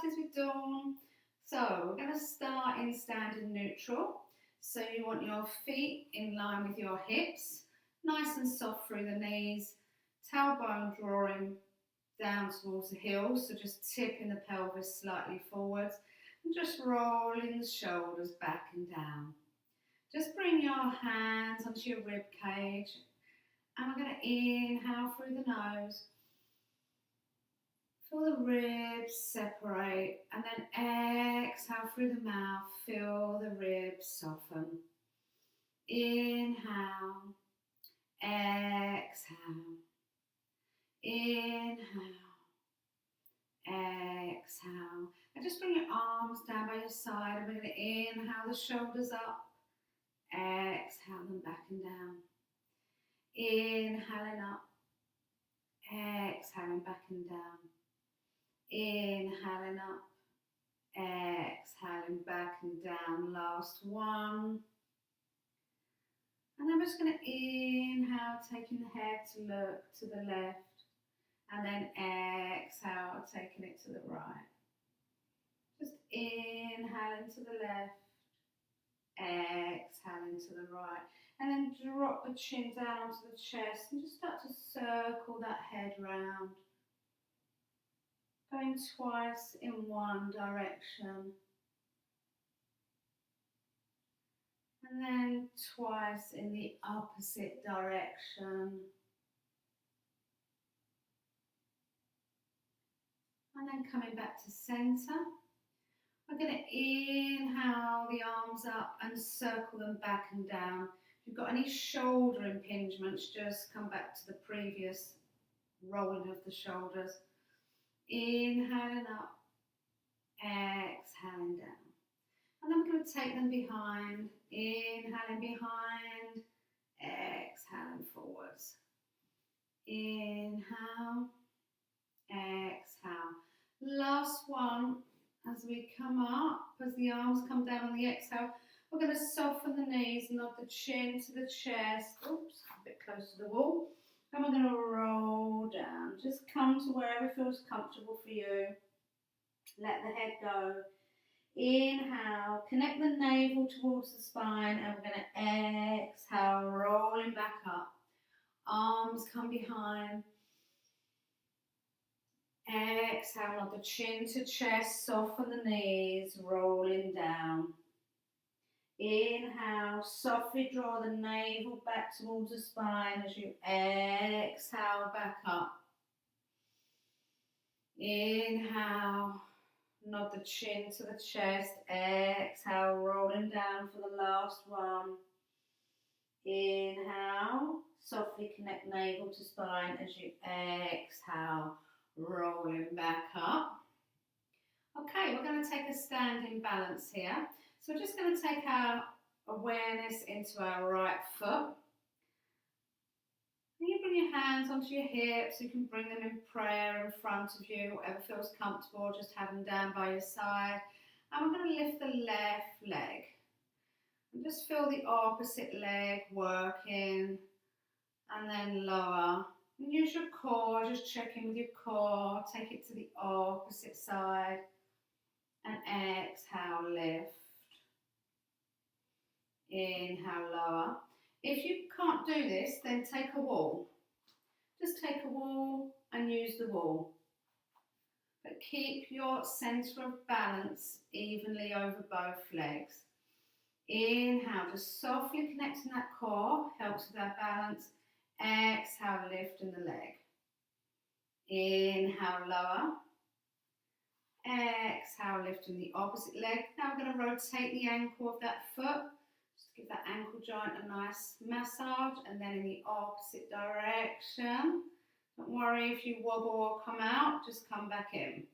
Pilates with Dawn. So we're going to start in standing neutral. So you want your feet in line with your hips, nice and soft through the knees, tailbone drawing down towards the heels, so just tipping the pelvis slightly forwards and just rolling the shoulders back and down. Just bring your hands onto your rib cage and we're going to inhale through the nose. Feel the ribs separate and then exhale through the mouth. Feel the ribs soften. Inhale, exhale, inhale, exhale. And just bring your arms down by your side and we're going to inhale the shoulders up, exhale them back and down. Inhaling up, exhaling back and down. Inhaling up, exhaling back and down. Last one. And I'm just going to inhale, taking the head to look to the left. And then exhale, taking it to the right. Just inhaling to the left, exhaling to the right. And then drop the chin down onto the chest and just start to circle that head round. Going twice in one direction. And then twice in the opposite direction. And then coming back to centre. We're going to inhale the arms up and circle them back and down. If you've got any shoulder impingements, just come back to the previous rolling of the shoulders. Inhaling up, exhaling down. And then we're going to take them behind. Inhaling behind, exhaling forwards. Inhale, exhale. Last one, as we come up, as the arms come down on the exhale, we're going to soften the knees, nod the chin to the chest. Oops, a bit close to the wall. And we're going to roll down. Just come to wherever feels comfortable for you. Let the head go. Inhale, connect the navel towards the spine, and we're going to exhale, rolling back up. Arms come behind. Exhale, nod the chin to chest, soften the knees, rolling down. Inhale, softly draw the navel back towards the spine as you exhale back up. Inhale, nod the chin to the chest, exhale, rolling down for the last one. Inhale, softly connect navel to spine as you exhale, rolling back up. Okay, we're going to take a standing balance here. So we're just going to take our awareness into our right foot. And you bring your hands onto your hips. You can bring them in prayer in front of you, whatever feels comfortable, just have them down by your side. And we're going to lift the left leg. And just feel the opposite leg working. And then lower. And use your core, just check in with your core. Take it to the opposite side. And exhale, lift. Inhale, lower. If you can't do this, then take a wall. Just take a wall and use the wall. But keep your centre of balance evenly over both legs. Inhale, just softly connecting that core, helps with our balance. Exhale, lifting the leg. Inhale, lower. Exhale, lifting the opposite leg. Now we're going to rotate the ankle of that foot. Just give that ankle joint a nice massage, and then in the opposite direction. Don't worry if you wobble or come out, just come back in.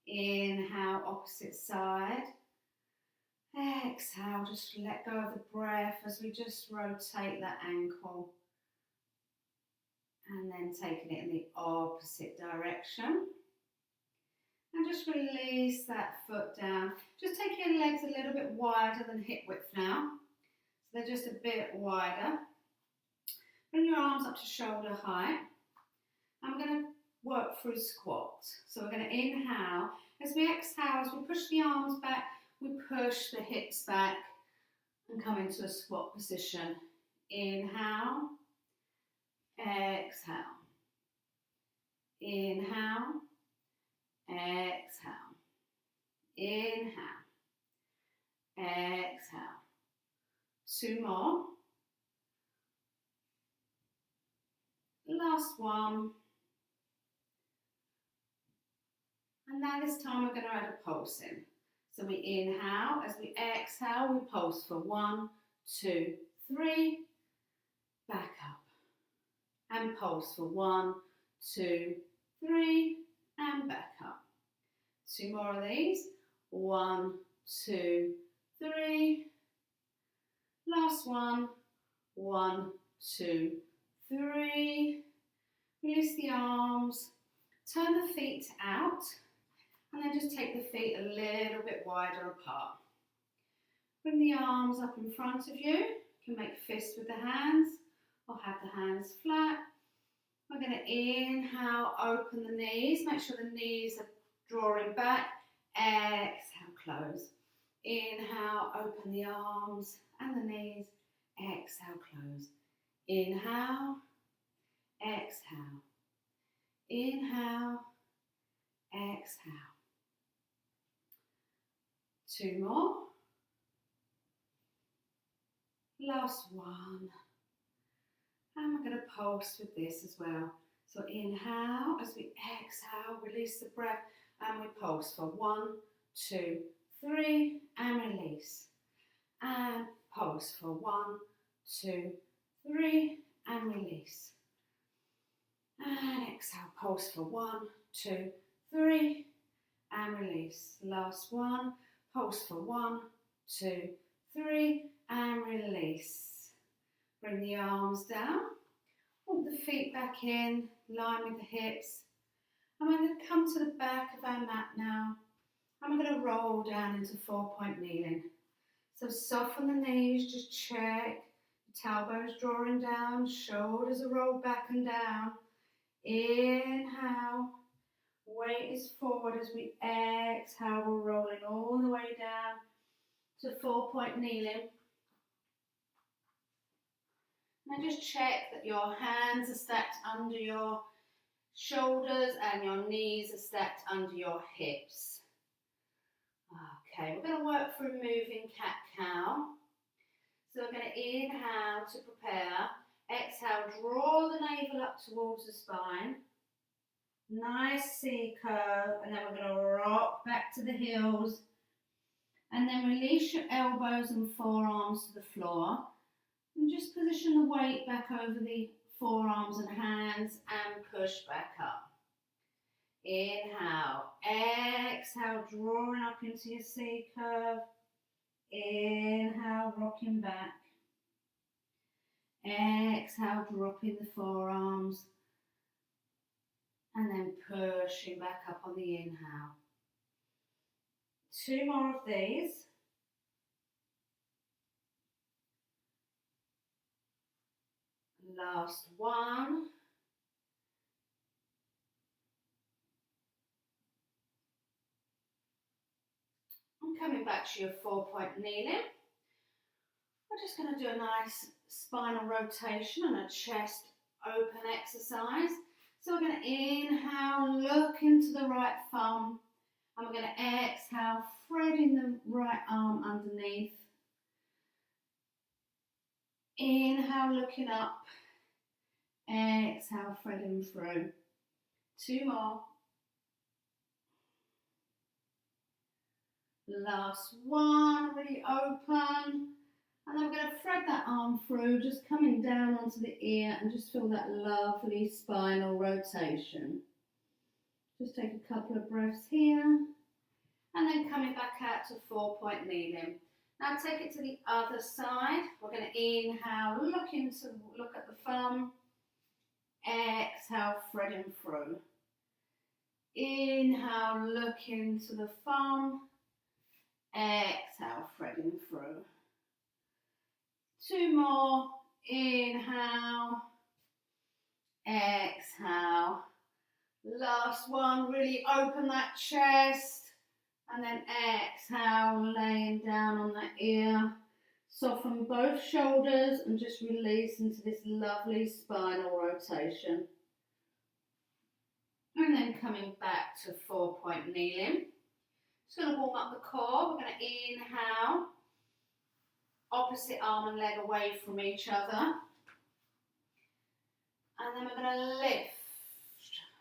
Inhale, opposite side. Exhale, just let go of the breath as we just rotate that ankle. And then taking it in the opposite direction. And just release that foot down. Just take your legs a little bit wider than hip width now. So they're just a bit wider. Bring your arms up to shoulder height. I'm going to work through squat. So we're going to inhale. As we exhale, as we push the arms back, we push the hips back and come into a squat position. Inhale, exhale. Inhale, exhale. Inhale, exhale. 2 more. Last one. And now this time we're going to add a pulse in. So we inhale, as we exhale, we pulse for 1, 2, 3, back up. And pulse for 1, 2, 3, and back up. 2 more of these. 1, 2, 3. Last one. 1, 2, 3. Release the arms. Turn the feet out. And then just take the feet a little bit wider apart. Bring the arms up in front of you. You can make fists with the hands or have the hands flat. We're going to inhale, open the knees. Make sure the knees are drawing back. Exhale, close. Inhale, open the arms and the knees. Exhale, close. Inhale, exhale. Inhale, exhale. 2 more. Last one. And we're going to pulse with this as well. So inhale, as we exhale, release the breath, and we pulse for 1, 2, 3, and release. And pulse for 1, 2, 3, and release. And exhale, pulse for 1, 2, 3, and release. Last one. Pulse for 1, 2, 3, and release. Bring the arms down. Walk the feet back in, line with the hips. And we're going to come to the back of our mat now. And we're going to roll down into 4-point kneeling. So soften the knees, just check. The tailbones drawing down, shoulders are rolled back and down. Inhale. Weight is forward. As we exhale, we're rolling all the way down to 4-point kneeling. And just check that your hands are stacked under your shoulders and your knees are stacked under your hips. Okay, we're going to work through moving cat-cow. So we're going to inhale to prepare. Exhale, draw the navel up towards the spine. Nice C curve, and then we're going to rock back to the heels, and then release your elbows and forearms to the floor, and just position the weight back over the forearms and hands and push back up. Inhale, exhale, drawing up into your C curve. Inhale, rocking back. Exhale, dropping the forearms. And then pushing back up on the inhale. 2 more of these. Last one. I'm coming back to your 4-point kneeling. We're just going to do a nice spinal rotation and a chest open exercise. So we're going to inhale, look into the right thumb, and we're going to exhale, threading the right arm underneath. Inhale, looking up. Exhale, threading through. 2 more. Last one, really open. And then we're going to thread that arm through, just coming down onto the ear, and just feel that lovely spinal rotation. Just take a couple of breaths here. And then coming back out to 4-point kneeling. Now take it to the other side. We're going to inhale, look at the thumb. Exhale, threading through. Inhale, look into the thumb. Exhale, threading through. 2 more. Inhale. Exhale. Last one, really open that chest. And then exhale, laying down on that ear. Soften both shoulders and just release into this lovely spinal rotation. And then coming back to 4-point kneeling. Just going to warm up the core. We're going to inhale. Opposite arm and leg away from each other. And then we're going to lift.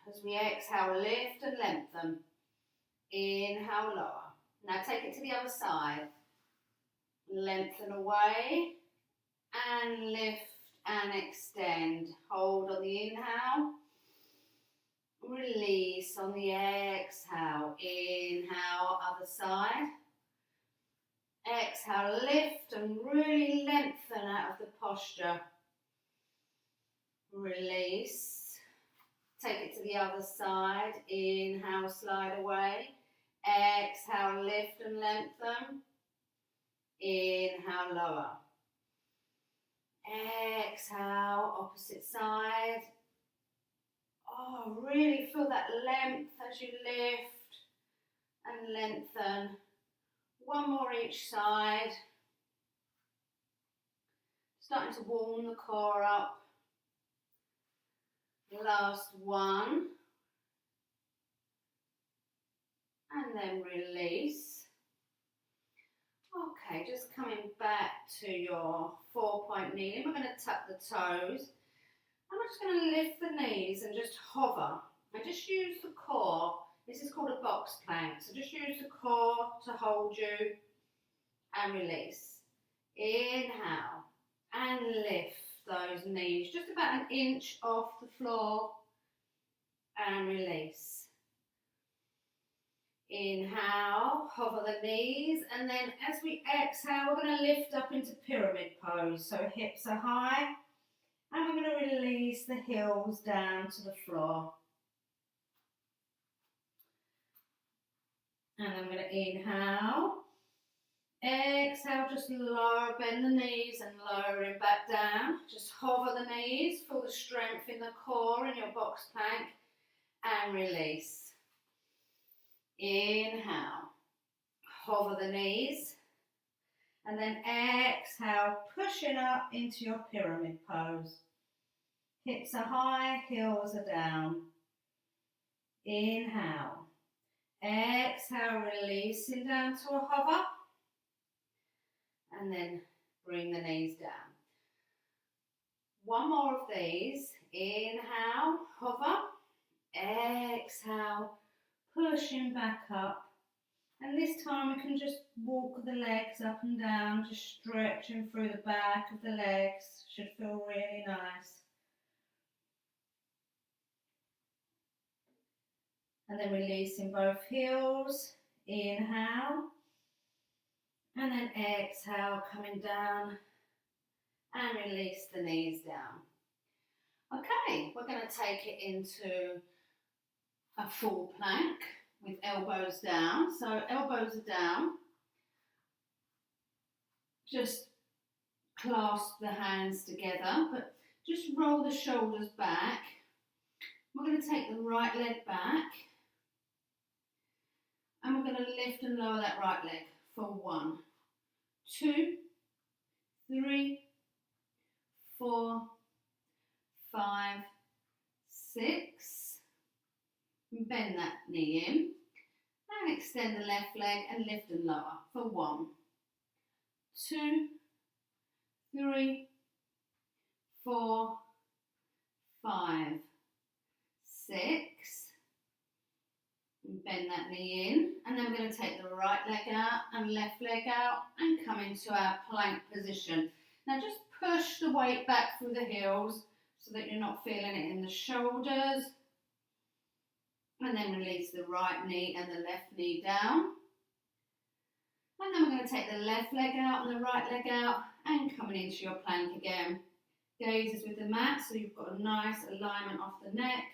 As we exhale, lift and lengthen. Inhale, lower. Now take it to the other side. Lengthen away and lift and extend. Hold on the inhale. Release on the exhale. Inhale, other side. Exhale, lift and really lengthen out of the posture. Release. Take it to the other side. Inhale, slide away. Exhale, lift and lengthen. Inhale, lower. Exhale, opposite side. Oh, really feel that length as you lift and lengthen. One more each side. Starting to warm the core up. Last one. And then release. Okay, just coming back to your 4-point kneeling. We're going to tuck the toes. I'm just going to lift the knees and just hover. And just use the core. This is called a box plank. So just use the core to hold you and release. Inhale and lift those knees just about an inch off the floor and release. Inhale, hover the knees, and then as we exhale, we're going to lift up into pyramid pose. So hips are high, and we're going to release the heels down to the floor. And I'm going to inhale, exhale, just lower, bend the knees and lower it back down. Just hover the knees, feel the strength in the core in your box plank, and release. Inhale, hover the knees, and then exhale, pushing up into your pyramid pose. Hips are high, heels are down. Inhale, exhale, releasing down to a hover, and then bring the knees down. One more of these. Inhale, hover, exhale, pushing back up, and this time we can just walk the legs up and down, just stretching through the back of the legs. Should feel really nice. And then releasing both heels. Inhale, and then exhale, coming down, and release the knees down. Okay, we're going to take it into a full plank with elbows down. So elbows are down. Just clasp the hands together, but just roll the shoulders back. We're going to take the right leg back, and we're going to lift and lower that right leg for 1, 2, 3, 4, 5, 6. Bend that knee in and extend the left leg and lift and lower for 1, 2, 3, 4, 5, 6. Bend that knee in, and then we're going to take the right leg out and left leg out and come into our plank position. Now just push the weight back through the heels so that you're not feeling it in the shoulders. And then release the right knee and the left knee down. And then we're going to take the left leg out and the right leg out and coming into your plank again. Gaze is with the mat, so you've got a nice alignment off the neck.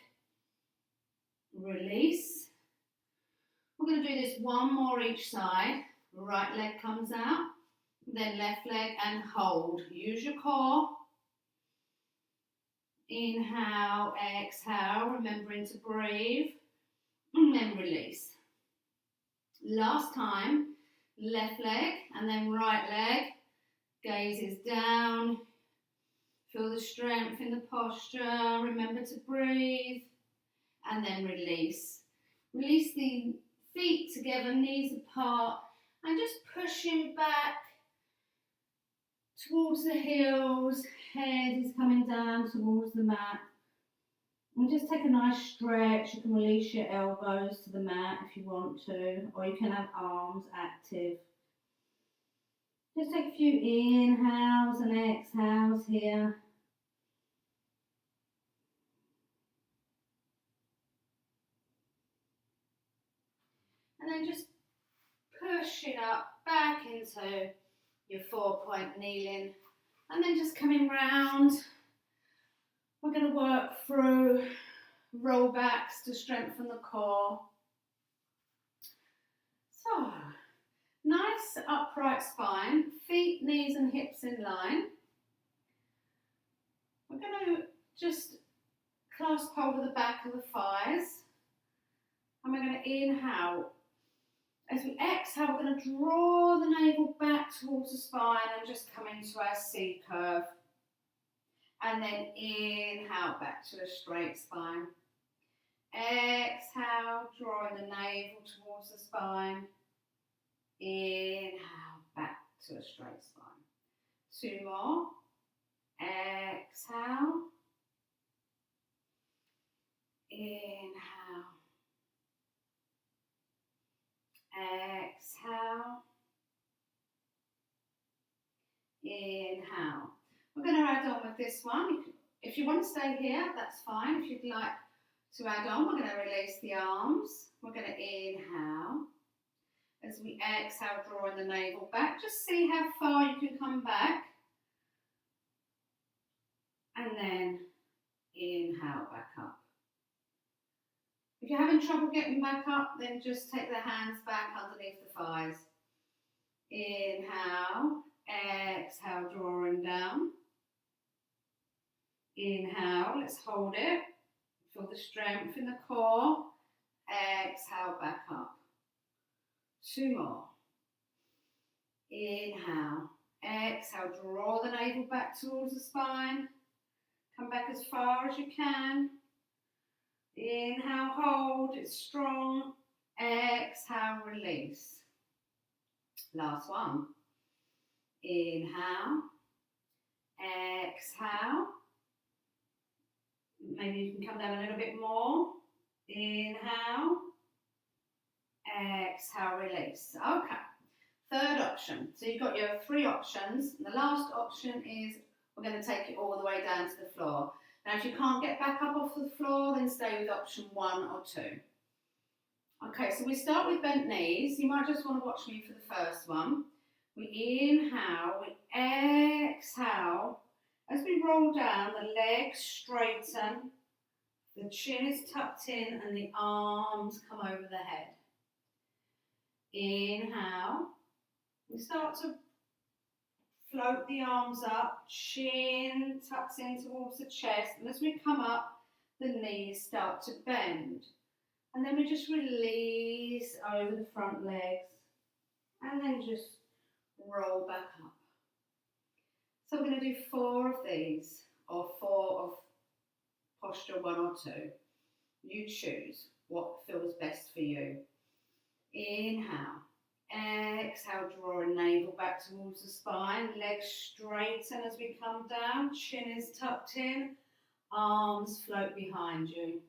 Release. We're going to do this one more each side. Right leg comes out, then left leg and hold. Use your core. Inhale, exhale, remembering to breathe, and then release. Last time, left leg and then right leg, gazes down, feel the strength in the posture, remember to breathe, and then release. Release the feet together, knees apart, and just pushing back towards the heels, head is coming down towards the mat. And just take a nice stretch. You can release your elbows to the mat if you want to, or you can have arms active. Just take a few inhales and exhales here. And then just pushing up back into your 4-point kneeling. And then just coming round. We're going to work through rollbacks to strengthen the core. So, nice upright spine, feet, knees and hips in line. We're going to just clasp over the back of the thighs. And we're going to inhale. As we exhale, we're going to draw the navel back towards the spine and just come into our C curve. And then inhale back to a straight spine. Exhale, drawing the navel towards the spine. Inhale back to a straight spine. 2 more. Exhale. Inhale. Exhale. Inhale. We're going to add on with this one. If you want to stay here, that's fine. If you'd like to add on, we're going to release the arms. We're going to inhale. As we exhale, drawing the navel back. Just see how far you can come back. And then inhale back up. If you're having trouble getting back up, then just take the hands back underneath the thighs. Inhale, exhale, drawing down. Inhale, let's hold it. Feel the strength in the core. Exhale, back up. 2 more. Inhale, exhale, draw the navel back towards the spine. Come back as far as you can. Inhale, hold, it's strong. Exhale, release. Last one. Inhale, exhale. Maybe you can come down a little bit more. Inhale, exhale, release. Okay, third option. So you've got your 3 options. And the last option is we're going to take it all the way down to the floor. Now, if you can't get back up off the floor, then stay with option 1 or 2. Okay, so we start with bent knees. You might just want to watch me for the first one. We inhale, we exhale. As we roll down, the legs straighten, the chin is tucked in, and the arms come over the head. Inhale, we start to float the arms up, chin tucks in towards the chest, and as we come up, the knees start to bend. And then we just release over the front legs, and then just roll back up. So we're going to do 4 of these, or 4 of posture 1 or 2. You choose what feels best for you. Inhale. Exhale, drawing navel back towards the spine. Legs straighten as we come down. Chin is tucked in. Arms float behind you.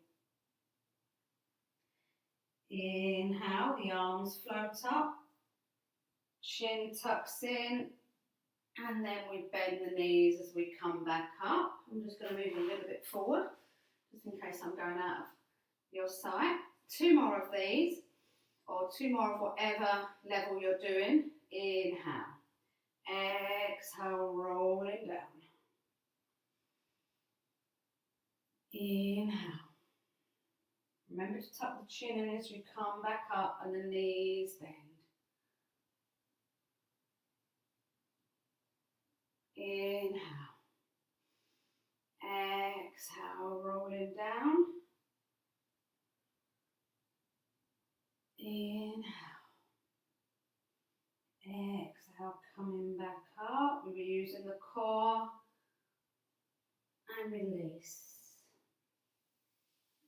Inhale, the arms float up. Chin tucks in. And then we bend the knees as we come back up. I'm just going to move a little bit forward, just in case I'm going out of your sight. 2 more of these, or 2 more of whatever level you're doing. Inhale. Exhale, rolling down. Inhale. Remember to tuck the chin in as you come back up and the knees bend. Inhale. Exhale, rolling down. Inhale. Exhale, coming back up. We'll be using the core. And release.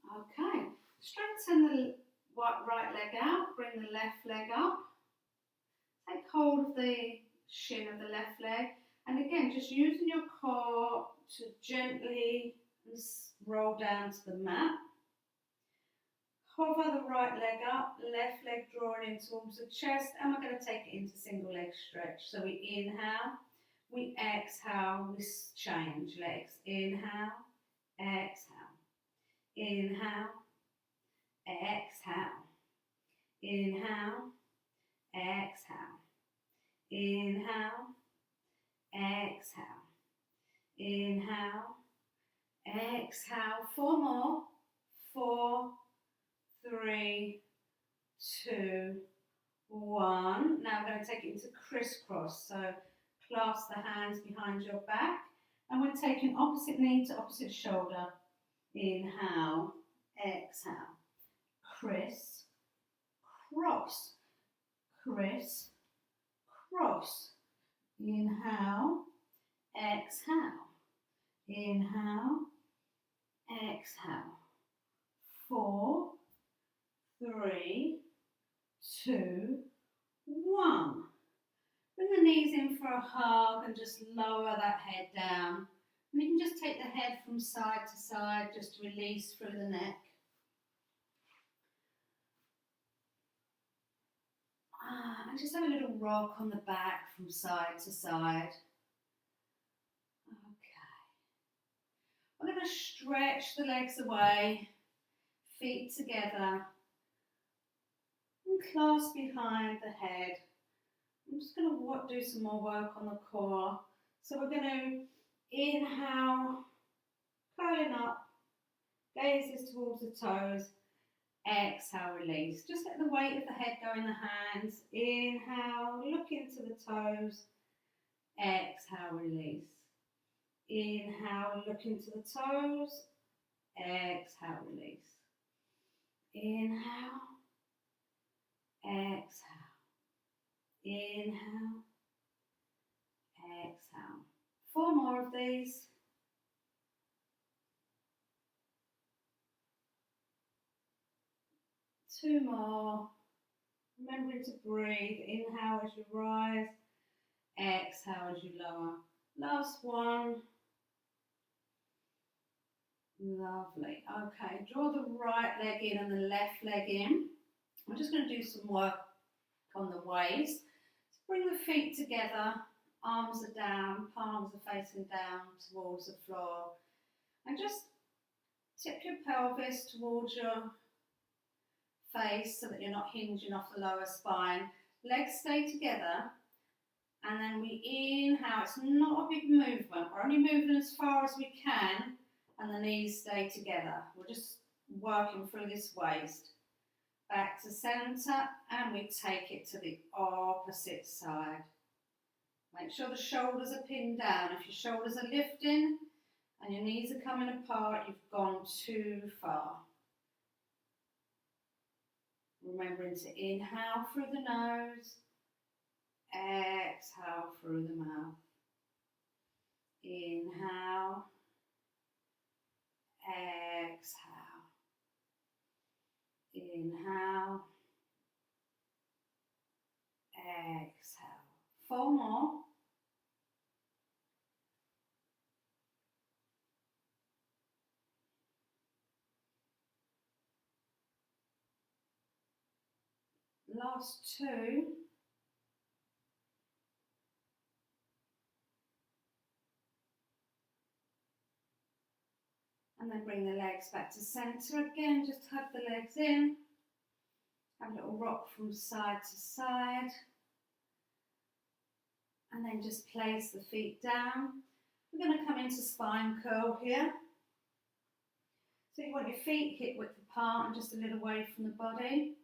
Okay. Straighten the right leg out. Bring the left leg up. Take hold of the shin of the left leg. And again, just using your core to gently roll down to the mat. Hover the right leg up, left leg drawing in towards the chest, and we're going to take it into single leg stretch. So we inhale, we exhale, we change legs. Inhale, exhale, inhale, exhale, inhale, exhale, inhale, exhale, inhale, exhale. 4 more. 4, 3, 2, 1. Now we're going to take it into crisscross. So clasp the hands behind your back, and we're taking opposite knee to opposite shoulder. Inhale, exhale, criss, cross, criss, cross. Inhale, exhale, inhale, exhale. 4, 3, 2, 1. Bring the knees in for a hug and just lower that head down. And you can just take the head from side to side, just to release through the neck. And just have a little rock on the back from side to side. Okay. I'm going to stretch the legs away, feet together, and clasp behind the head. I'm just going to do some more work on the core. So we're going to inhale, curling up, gazes towards the toes. Exhale, release. Just let the weight of the head go in the hands. Inhale, look into the toes. Exhale, release. Inhale, look into the toes. Exhale, release. Inhale. Exhale. Inhale. Exhale. 4 more of these. Two more. Remembering to breathe. Inhale as you rise. Exhale as you lower. Last one. Lovely. Okay, draw the right leg in and the left leg in. I'm just going to do some work on the waist. So bring the feet together. Arms are down. Palms are facing down towards the floor. And just tip your pelvis towards your face so that you're not hinging off the lower spine. Legs stay together, and then we inhale. It's not a big movement, we're only moving as far as we can, and the knees stay together. We're just working through this waist. Back to centre, and we take it to the opposite side. Make sure the shoulders are pinned down. If your shoulders are lifting and your knees are coming apart, you've gone too far. Remembering to inhale through the nose, exhale through the mouth. Inhale, exhale. Inhale, exhale. 4 more. Last 2. And then bring the legs back to centre again. Just hug the legs in. Have a little rock from side to side. And then just place the feet down. We're going to come into spine curl here. So you want your feet hip width apart and just a little away from the body.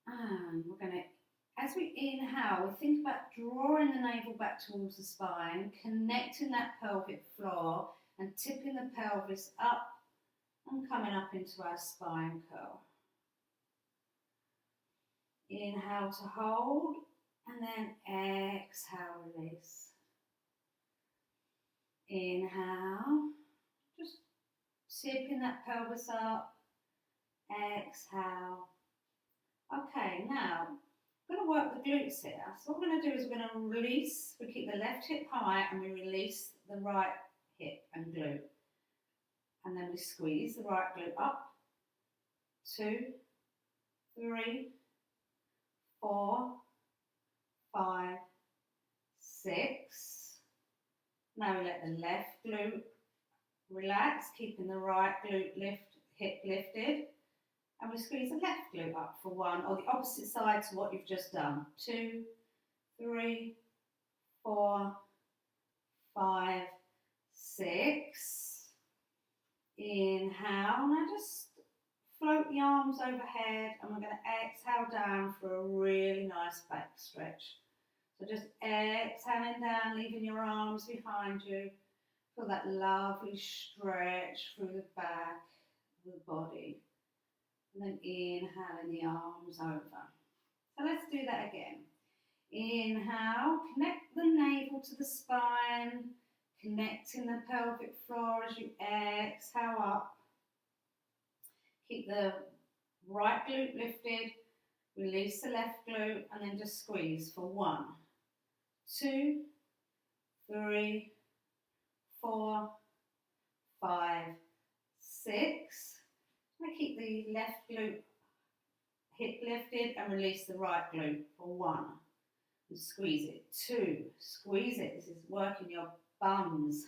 And we're going to As we inhale, we think about drawing the navel back towards the spine, connecting that pelvic floor and tipping the pelvis up and coming up into our spine curl. Inhale to hold and then exhale, release. Inhale, just tipping that pelvis up, exhale. Okay, now I'm going to work the glutes here. So what we're going to do is we're going to release, we keep the left hip high and we release the right hip and glute. And then we squeeze the right glute up. 2, 3, 4, 5, 6. Now we let the left glute relax, keeping the right glute hip lifted. And we squeeze the left glute up for 1, or the opposite side to what you've just done. 2, 3, 4, 5, 6. Inhale. Now just float the arms overhead, and we're going to exhale down for a really nice back stretch. So just exhaling down, leaving your arms behind you. Feel that lovely stretch through the back of the body. And then inhaling the arms over. So let's do that again. Inhale, connect the navel to the spine, connecting the pelvic floor as you exhale up. Keep the right glute lifted, release the left glute, and then just squeeze for 1, 2, 3, 4, 5, 6. I keep the left glute hip lifted and release the right glute for 1. And squeeze it. 2. Squeeze it. This is working your bums.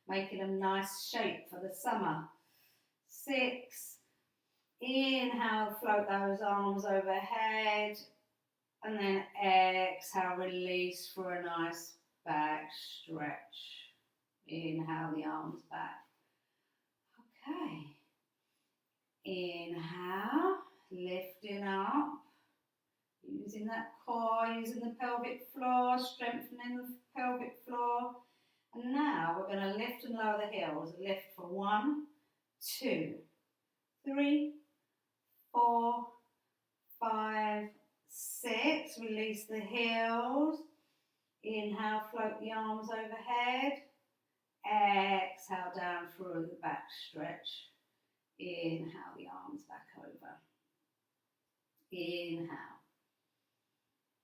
Making a nice shape for the summer. 6. Inhale, float those arms overhead. And then exhale, release for a nice back stretch. Inhale the arms back. Okay. Inhale, lifting up, using that core, using the pelvic floor, strengthening the pelvic floor. And now we're going to lift and lower the heels. Lift for 1, 2, 3, 4, 5, 6. Release the heels. Inhale, float the arms overhead. Exhale down through the back stretch. Inhale the arms back over. Inhale.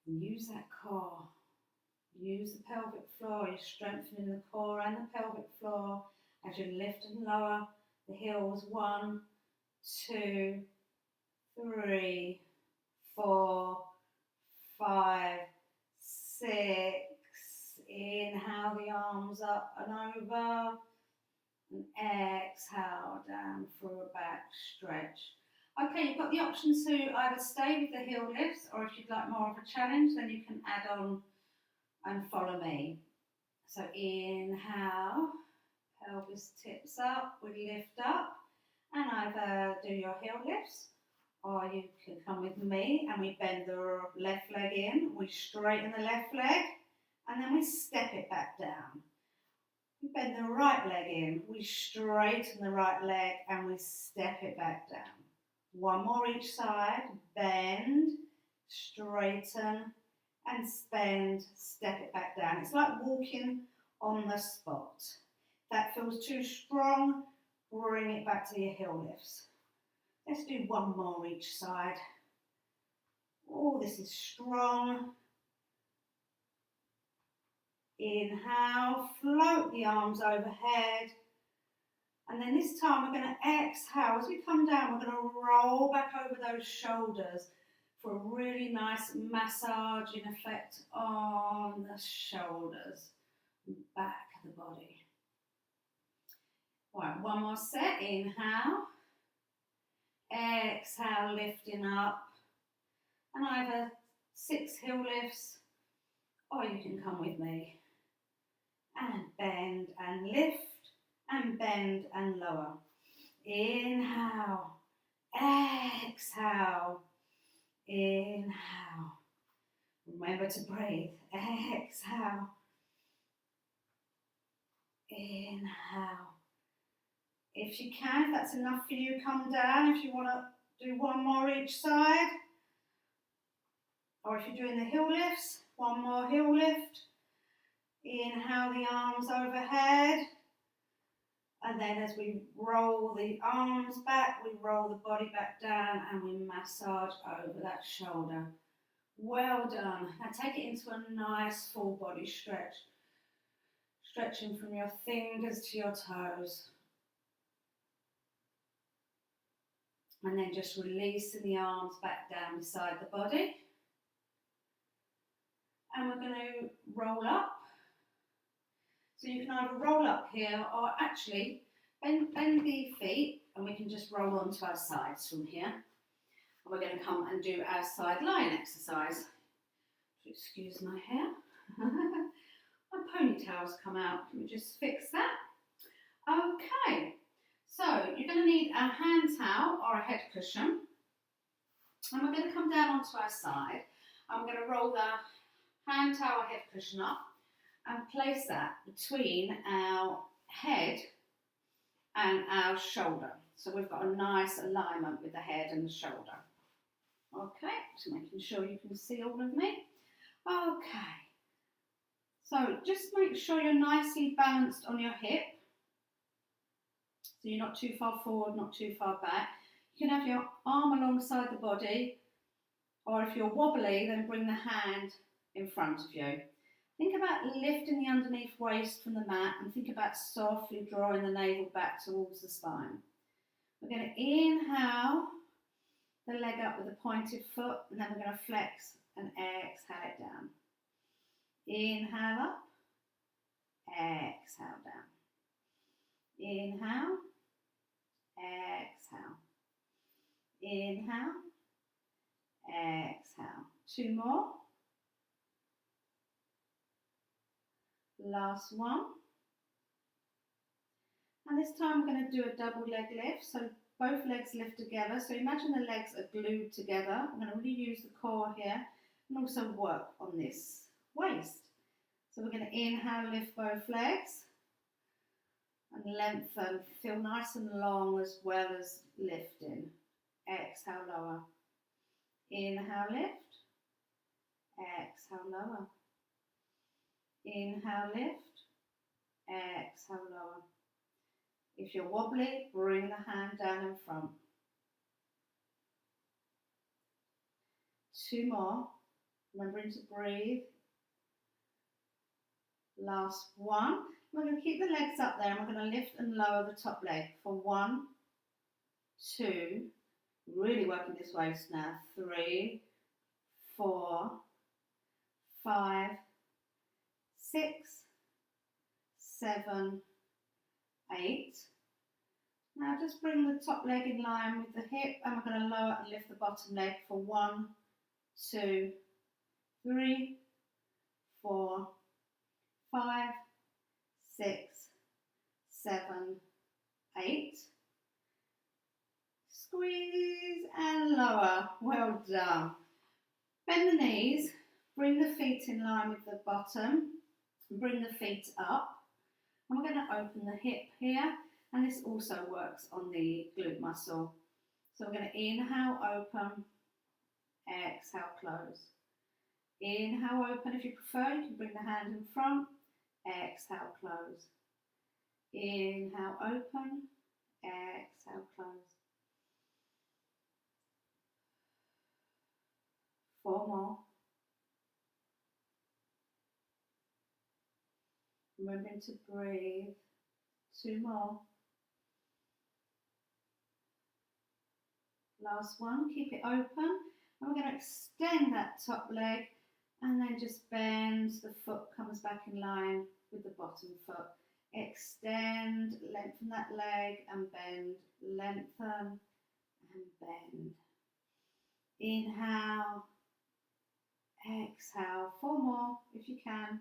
Use that core. Use the pelvic floor. You're strengthening the core and the pelvic floor as you lift and lower the heels. 1, 2, 3, 4, 5, 6. Inhale the arms up and over. And exhale down for a back stretch. Okay, you've got the option to either stay with the heel lifts, or if you'd like more of a challenge, then you can add on and follow me. So inhale, pelvis tips up, we lift up, and either do your heel lifts, or you can come with me and we bend the left leg in, we straighten the left leg, and then we step it back down. We bend the right leg in, we straighten the right leg and we step it back down. 1 more each side, bend, straighten and bend, step it back down. It's like walking on the spot. If that feels too strong, bring it back to your heel lifts. Let's do 1 more each side. Oh, this is strong. Inhale, float the arms overhead. And then this time we're going to exhale. As we come down, we're going to roll back over those shoulders for a really nice massaging effect on the shoulders and back of the body. All right, 1 more set. Inhale. Exhale, lifting up. And either 6 heel lifts, or you can come with me. And bend and lift, and bend and lower. Inhale, exhale, inhale, Remember to breathe. Exhale. Inhale. If you can, if that's enough for you, come down. If you want to do one more each side. Or if you're doing the heel lifts, one more heel lift. Inhale the arms overhead. And then as we roll the arms back, we roll the body back down and we massage over that shoulder. Well done. Now take it into a nice full body stretch. Stretching from your fingers to your toes. And then just releasing the arms back down beside the body. And we're going to roll up. So you can either roll up here or actually bend the feet and we can just roll onto our sides from here. And we're going to come and do our sideline exercise. Excuse my hair. My ponytail's come out. Can we just fix that? Okay. So you're going to need a hand towel or a head cushion. And we're going to come down onto our side. I'm going to roll the hand towel or head cushion up and place that between our head and our shoulder. So we've got a nice alignment with the head and the shoulder. Okay, just making sure you can see all of me. Okay, so just make sure you're nicely balanced on your hip. So you're not too far forward, not too far back. You can have your arm alongside the body, or if you're wobbly, then bring the hand in front of you. Think about lifting the underneath waist from the mat and think about softly drawing the navel back towards the spine. We're going to inhale the leg up with a pointed foot and then we're going to flex and exhale it down. Inhale up, exhale down. Inhale, exhale. Inhale, exhale. Two more. Last one. And this time we're going to do a double leg lift. So both legs lift together. So imagine the legs are glued together. I'm going to really use the core here and also work on this waist. So we're going to inhale, lift both legs and lengthen. Feel nice and long as well as lifting. Exhale, lower. Inhale, lift. Exhale, lower. Inhale, lift, exhale, lower. If you're wobbly, bring the hand down in front. Two more. Remembering to breathe. Last one. We're going to keep the legs up there and we're going to lift and lower the top leg for 1, 2. Really working this waist now. 3, 4, 5, 6, 7, 8. Now just bring the top leg in line with the hip and we're going to lower and lift the bottom leg for 1, 2, 3, 4, 5, 6, 7, 8. Squeeze and lower. Well done. Bend the knees. Bring the feet in line with the bottom, bring the feet up, and we're going to open the hip here, and this also works on the glute muscle. So we're going to inhale, open, exhale, close. Inhale, open if you prefer, you can bring the hand in front, exhale, close. Inhale, open, exhale, close. 4 more. Remembering to breathe. 2 more. Last one, keep it open. And we're going to extend that top leg and then just bend. The foot comes back in line with the bottom foot. Extend, lengthen that leg and bend. Lengthen and bend. Inhale. Exhale. 4 more if you can.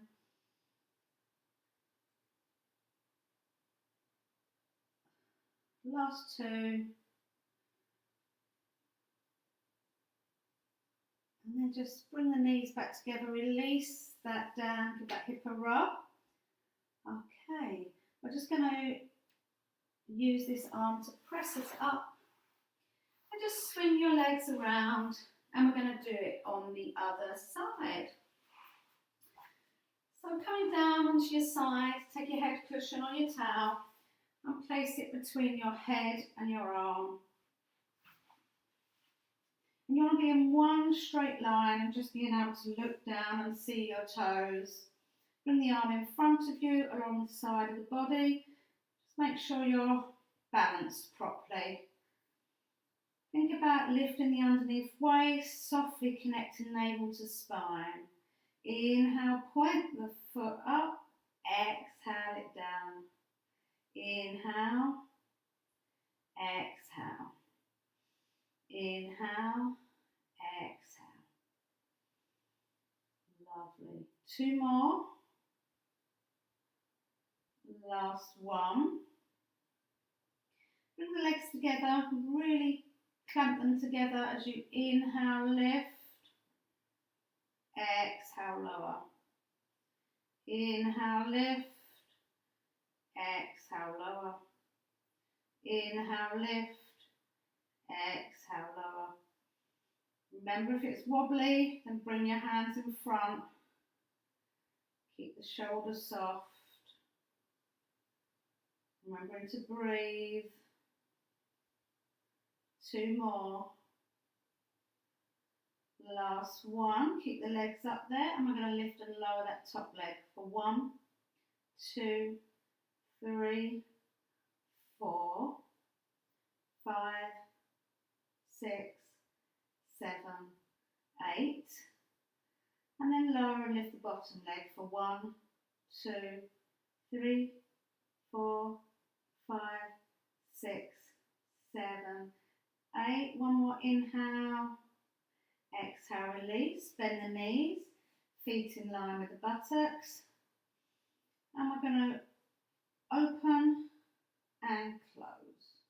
Last 2. And then just bring the knees back together, release that down, give that hip a rub. Okay, we're just going to use this arm to press it up and just swing your legs around, and we're going to do it on the other side. So coming down onto your side, take your head cushion or your towel and place it between your head and your arm. And you want to be in one straight line and just being able to look down and see your toes. Bring the arm in front of you along the side of the body. Just make sure you're balanced properly. Think about lifting the underneath waist, softly connecting navel to spine. Inhale, point the foot up, exhale it down. Inhale, exhale. Inhale, exhale. Lovely. 2 more. Last one. Bring the legs together, really clamp them together as you inhale, lift. Exhale, lower. Inhale, lift. Exhale, lower. Inhale, lift. Exhale, lower. Remember, if it's wobbly, then bring your hands in front. Keep the shoulders soft. Remembering to breathe. 2 more. Last one. Keep the legs up there, and we're going to lift and lower that top leg for 1, 2, 3, 4, 5, 6, 7, 8, and then lower and lift the bottom leg for 1, 2, 3, 4, 5, 6, 7, 8. One more inhale. Exhale, release. Bend the knees, feet in line with the buttocks. And we're going to open and close.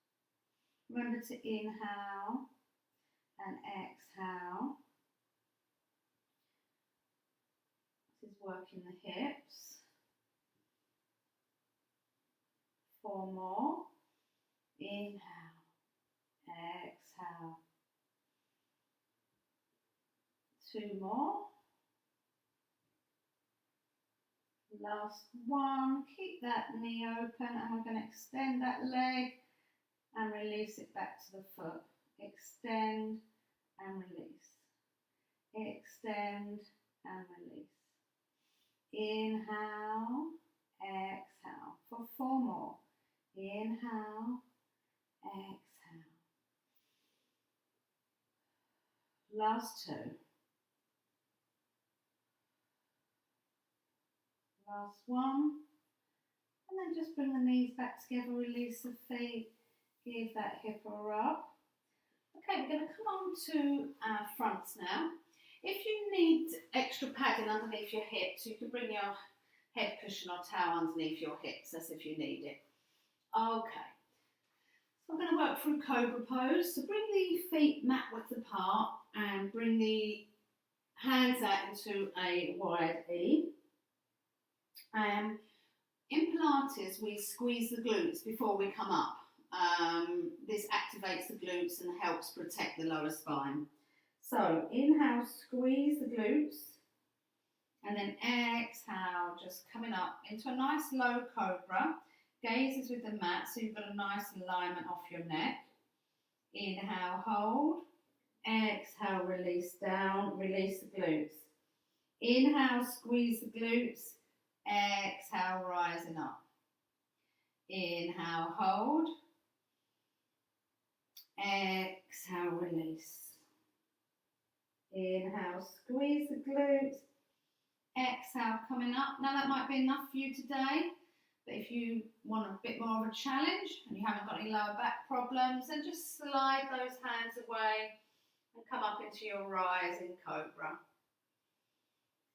Remember to inhale and exhale. This is working the hips. 4 more. Inhale, exhale. 2 more. Last one. Keep that knee open, and we're going to extend that leg and release it back to the foot. Extend and release. Extend and release. Inhale, exhale for 4 more. Inhale, exhale. Last 2. Last one. And then just bring the knees back together, release the feet, give that hip a rub. Okay, we're going to come on to our fronts now. If you need extra padding underneath your hips, you can bring your head cushion or towel underneath your hips, as if you need it. Okay, so I'm going to work through Cobra Pose. So bring the feet mat width apart and bring the hands out into a wide E. In Pilates, we squeeze the glutes before we come up. This activates the glutes and helps protect the lower spine. So inhale, squeeze the glutes, and then exhale, just coming up into a nice low cobra. Gaze is with the mat, so you've got a nice alignment off your neck. Inhale, hold. Exhale, release down, release the glutes. Inhale, squeeze the glutes. Exhale, rising up. Inhale, hold. Exhale, release. Inhale, squeeze the glutes. Exhale, coming up. Now that might be enough for you today, but if you want a bit more of a challenge and you haven't got any lower back problems, then just slide those hands away and come up into your rising cobra.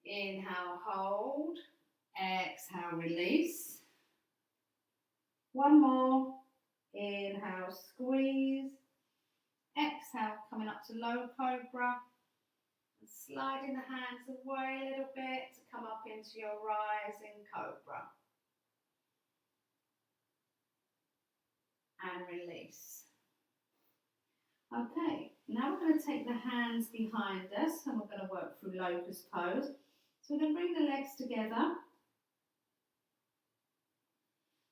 Inhale, hold. Exhale, release. 1 more. Inhale, squeeze. Exhale, coming up to low cobra. And sliding the hands away a little bit to come up into your rising cobra. And release. Okay, now we're going to take the hands behind us and we're going to work through locust pose. So we're going to bring the legs together.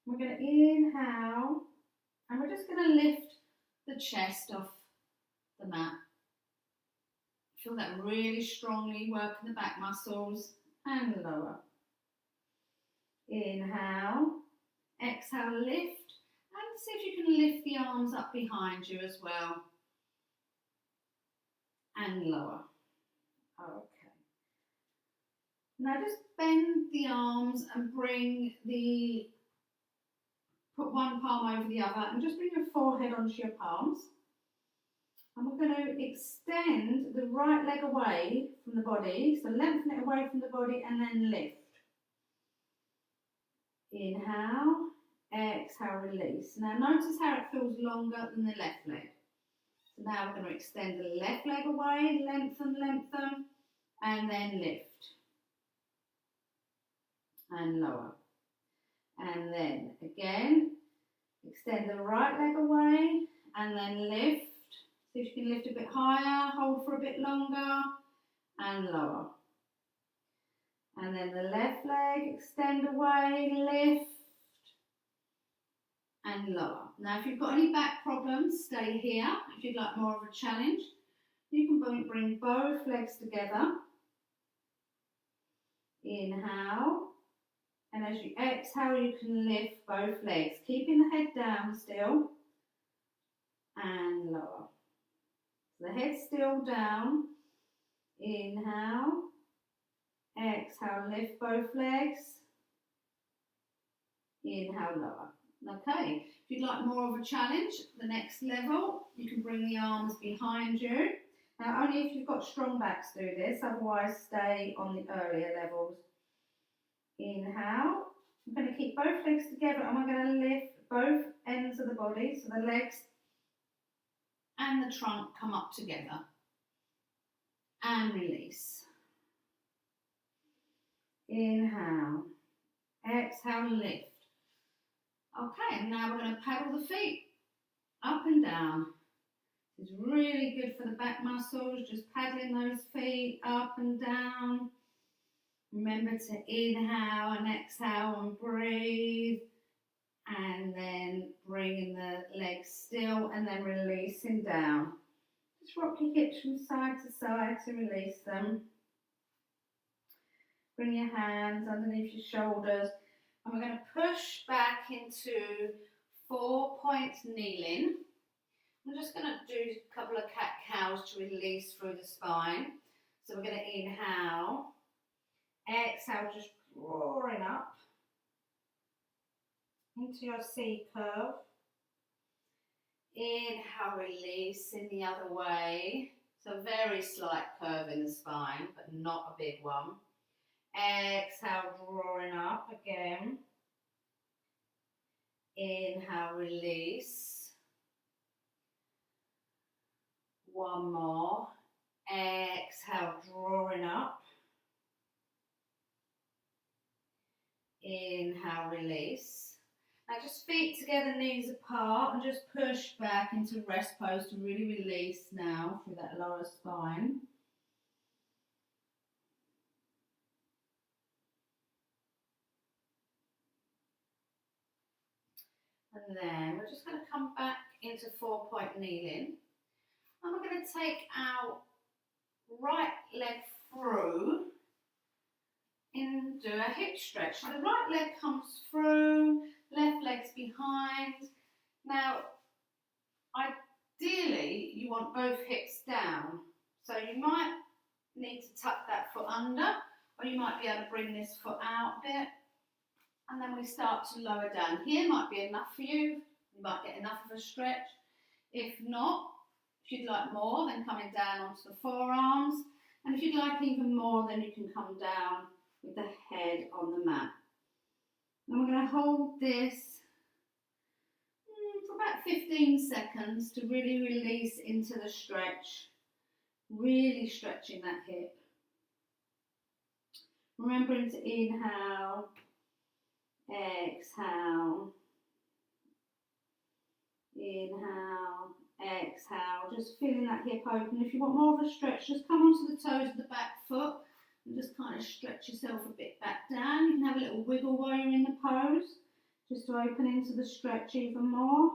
We're going to inhale and we're just going to lift the chest off the mat. Feel that really strongly working the back muscles and lower. Inhale, exhale, lift, and see if you can lift the arms up behind you as well. And lower. Okay. Now just bend the arms and put one palm over the other and just bring your forehead onto your palms. And we're going to extend the right leg away from the body. So lengthen it away from the body and then lift. Inhale, exhale, release. Now notice how it feels longer than the left leg. So now we're going to extend the left leg away, lengthen, lengthen, and then lift. And lower. And then again, extend the right leg away, and then lift. See if you can lift a bit higher, hold for a bit longer, and lower. And then the left leg, extend away, lift, and lower. Now if you've got any back problems, stay here. If you'd like more of a challenge, you can bring both legs together. Inhale, and as you exhale you can lift both legs, keeping the head down still, and lower. So the head still down. Inhale, exhale, lift both legs. Inhale, lower. Okay, if you'd like more of a challenge, the next level, you can bring the arms behind you. Now, only if you've got strong backs do this, otherwise stay on the earlier levels. Inhale, I'm going to keep both legs together and we're going to lift both ends of the body, so the legs and the trunk come up together. And release. Inhale, exhale, lift. Okay, and now we're going to paddle the feet up and down. It's really good for the back muscles, just paddling those feet up and down. Remember to inhale and exhale and breathe. And then bringing the legs still and then releasing down. Just rock your hips from side to side to release them. Bring your hands underneath your shoulders. And we're going to push back into 4-point kneeling. I'm just going to do a couple of cat-cows to release through the spine. So we're going to inhale, exhale, just drawing up into your C curve. Inhale, release in the other way. So very slight curve in the spine, but not a big one. Exhale, drawing up again. Inhale, release. One more. Exhale, drawing up. Inhale, release. Now just feet together, knees apart, and just push back into rest pose to really release now through that lower spine. And then we're just going to come back into 4-point kneeling. And we're going to take our right leg through and do a hip stretch. So the right leg comes through, left leg's behind. Now, ideally, you want both hips down. So you might need to tuck that foot under, or you might be able to bring this foot out a bit. And then we start to lower down. Here might be enough for you. You might get enough of a stretch. If not, if you'd like more, then coming down onto the forearms. And if you'd like even more, then you can come down with the head on the mat. And we're going to hold this for about 15 seconds to really release into the stretch Really stretching that hip. Remembering to inhale, exhale, inhale, exhale. Just feeling that hip open. If you want more of a stretch, just come onto the toes of the back foot and just kind of stretch yourself a bit back down. You can have a little wiggle while you're in the pose, just to open into the stretch even more.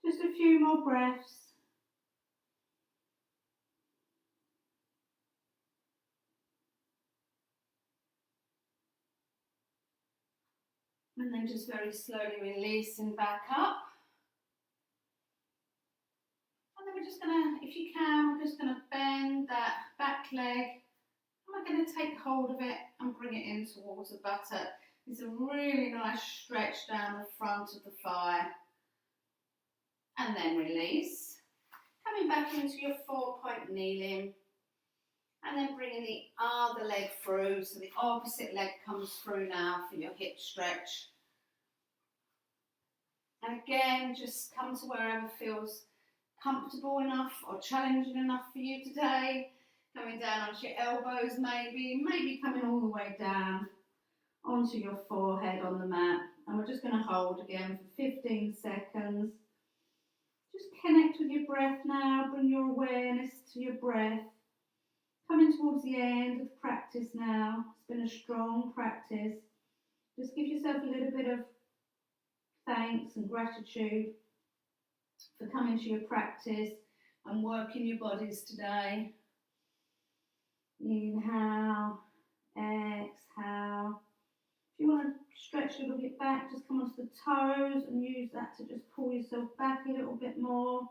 Just a few more breaths. And then just very slowly releasing back up. And then we're just gonna, if you can, we're just gonna bend that back leg. And we're gonna take hold of it and bring it in towards the buttock. It's a really nice stretch down the front of the thigh. And then release. Coming back into your 4-point kneeling. And then bringing the other leg through, so the opposite leg comes through now for your hip stretch. And again, just come to wherever feels comfortable enough or challenging enough for you today. Coming down onto your elbows maybe coming all the way down onto your forehead on the mat. And we're just going to hold again for 15 seconds. Just connect with your breath now, bring your awareness to your breath. Coming towards the end of the practice now. It's been a strong practice. Just give yourself a little bit of thanks and gratitude for coming to your practice and working your bodies today. Inhale, exhale. If you want to stretch a little bit back, just come onto the toes and use that to just pull yourself back a little bit more.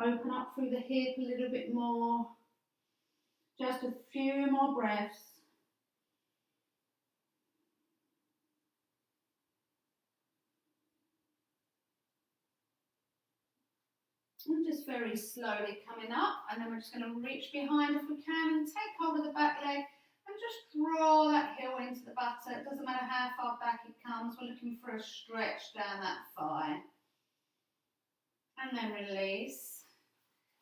Open up through the hip a little bit more. Just a few more breaths. And just very slowly coming up, and then we're just going to reach behind if we can and take hold of the back leg and just draw that heel into the buttock. It doesn't matter how far back it comes, we're looking for a stretch down that thigh. And then release,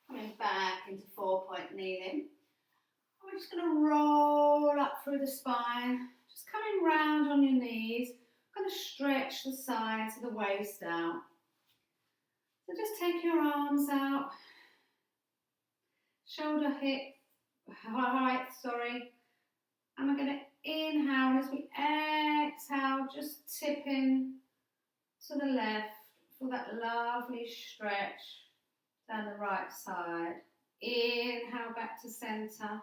coming back into 4-point kneeling. We're just going to roll up through the spine, just coming round on your knees. We're going to stretch the sides of the waist out. So just take your arms out, shoulder hip height, and we're going to inhale, and as we exhale, just tipping to the left for that lovely stretch down the right side. Inhale back to centre,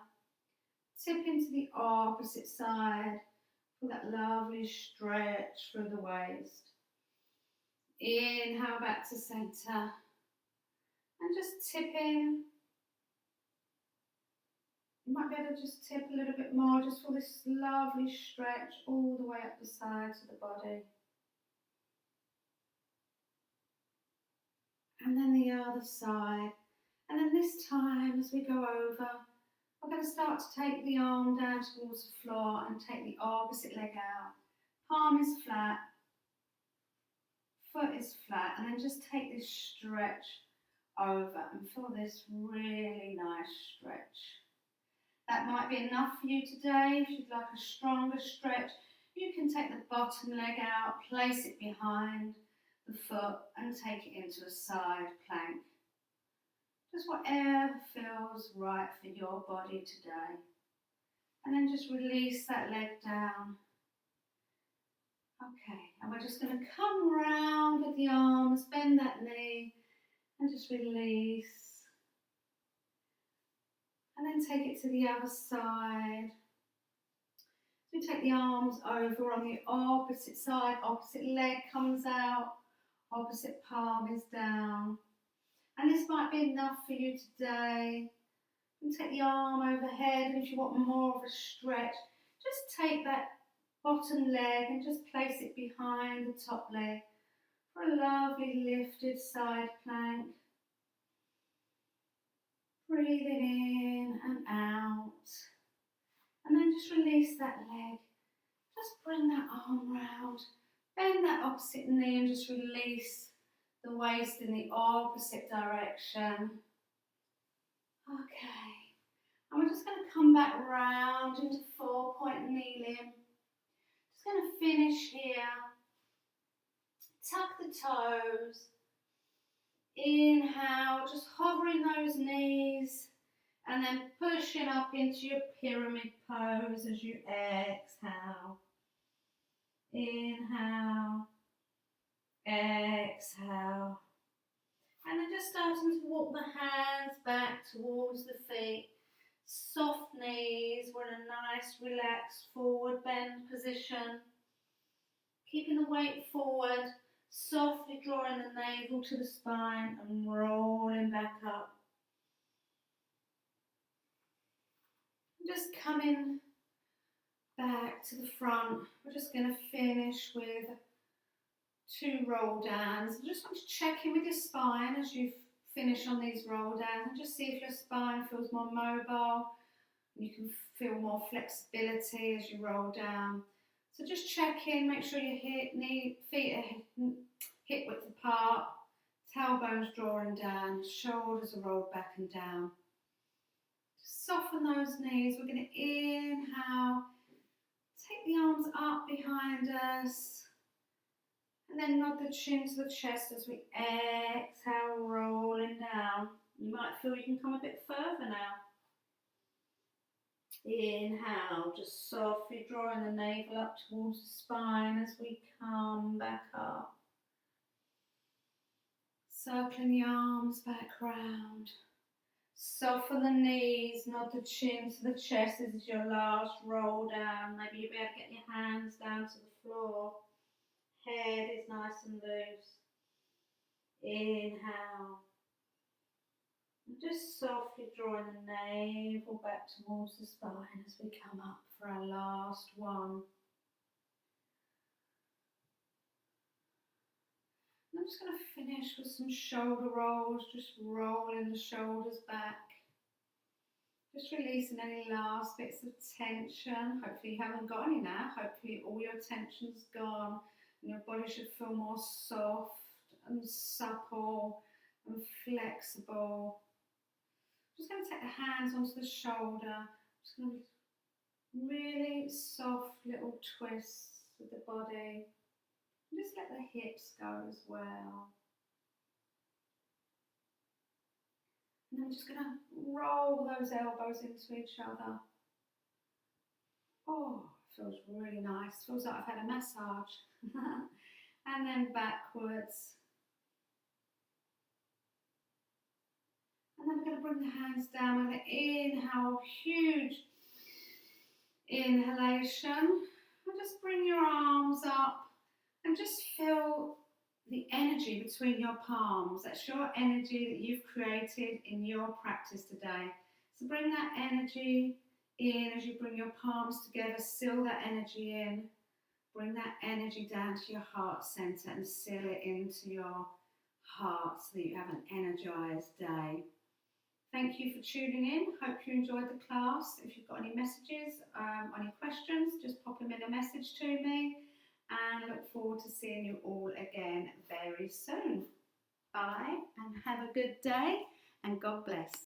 tip into the opposite side for that lovely stretch through the waist. Inhale back to centre and just tip in. You might be able to just tip a little bit more just for this lovely stretch all the way up the sides of the body. And then the other side. And then this time as we go over, we're going to start to take the arm down towards the floor and take the opposite leg out. Palm is flat. Foot is flat, and then just take this stretch over and feel this really nice stretch. That might be enough for you today. If you'd like a stronger stretch, you can take the bottom leg out, place it behind the foot and take it into a side plank. Just whatever feels right for your body today. And then just release that leg down. Okay, and we're just going to come round with the arms, bend that knee, and just release. And then take it to the other side. So we take the arms over on the opposite side, opposite leg comes out, opposite palm is down. And this might be enough for you today. You can take the arm overhead, and if you want more of a stretch, just take that bottom leg and just place it behind the top leg for a lovely lifted side plank. Breathing in and out. And then just release that leg. Just bring that arm round. Bend that opposite knee and just release the waist in the opposite direction. Okay. we're just going to come back round into 4-point kneeling. Just going to finish here. Tuck the toes. Inhale, just hovering those knees and then pushing up into your pyramid pose as you exhale. Inhale, exhale. And then just starting to walk the hands back towards the feet. Soft knees, we're in a nice relaxed forward bend position. Keeping the weight forward, softly drawing the navel to the spine and rolling back up. Just coming back to the front. We're just going to finish with 2 roll downs. I just want to check in with your spine as you finish on these roll downs and just see if your spine feels more mobile. You can feel more flexibility as you roll down. So just check in, make sure your feet are hip width apart, tailbones drawing down, shoulders are rolled back and down. Just soften those knees. We're going to inhale, take the arms up behind us, and then nod the chin to the chest as we exhale, rolling down. You might feel you can come a bit further now. Inhale, just softly drawing the navel up towards the spine as we come back up. Circling the arms back round. Soften the knees, nod the chin to the chest. This is your last roll down. Maybe you'll be able to get your hands down to the floor. Head is nice and loose. Inhale. Just softly drawing the navel back towards the spine as we come up for our last one. And I'm just going to finish with some shoulder rolls, just rolling the shoulders back. Just releasing any last bits of tension. Hopefully you haven't got any now. Hopefully all your tension's gone and your body should feel more soft and supple and flexible. Just going to take the hands onto the shoulder. Just going to be really soft little twists with the body. And just let the hips go as well. And then we're just going to roll those elbows into each other. Oh, feels really nice. Feels like I've had a massage. And then backwards. And then we're going to bring the hands down. We're going to inhale, huge inhalation. And just bring your arms up and just feel the energy between your palms. That's your energy that you've created in your practice today. So bring that energy in as you bring your palms together. Seal that energy in. Bring that energy down to your heart center and seal it into your heart so that you have an energized day. Thank you for tuning in. Hope you enjoyed the class. If you've got any messages, any questions, just pop them in a message to me. And look forward to seeing you all again very soon. Bye and have a good day and God bless.